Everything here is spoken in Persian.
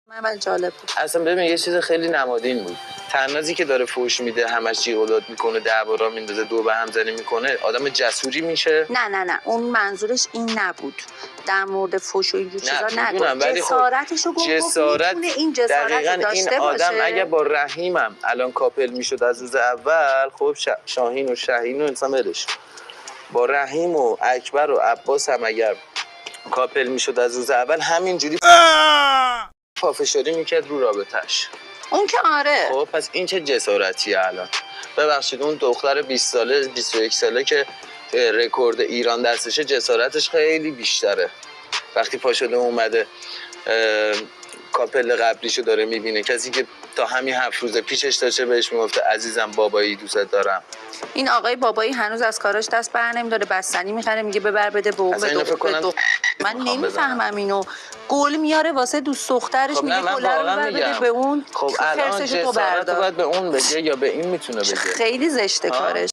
من جالب بود. اصلا ببین یه چیز خیلی نمادین بود. تنازی که داره فوش میده، همش جیغ میکنه، دعوا میندازه، دو به هم زنی میکنه، آدم جسوری میشه. نه اون منظورش این نبود. در مورد فوش و اینجور چیزا نگفت. جسارتشو گفت میتونه این جسارت رو داشته این آدم باشه. اگه با رحیمم الان کاپل میشد از روز اول، خب شاهین و شهین و انسان ولش، با رحیم و اکبر و عباس هم اگر کاپل میشد از روز اول، همینجوری پافشاری میکرد رو رابطش. اون که آره. خب پس این چه جسارتیه الان؟ ببخشید اون دختر 20 ساله 21 ساله که رکورد ایران دستشه، جسارتش خیلی بیشتره. وقتی پا شده اومده کاپل قبلیشو داره میبینه، کسی که تا همین 7 روز پیشش داشته بهش میگفته عزیزم بابایی دوست دارم. این آقای بابایی هنوز از کاراش دست بر نمی‌داره، بستنی میخره میگه ببر بده به اون بده. من نمیفهمم اینو. گل میاره واسه دوست دخترش، خب میگه گل رو ببر بده به اون. خب الان جسارت رو باید به اون بگه یا به این میتونه بگه؟ خیلی زشته کارش.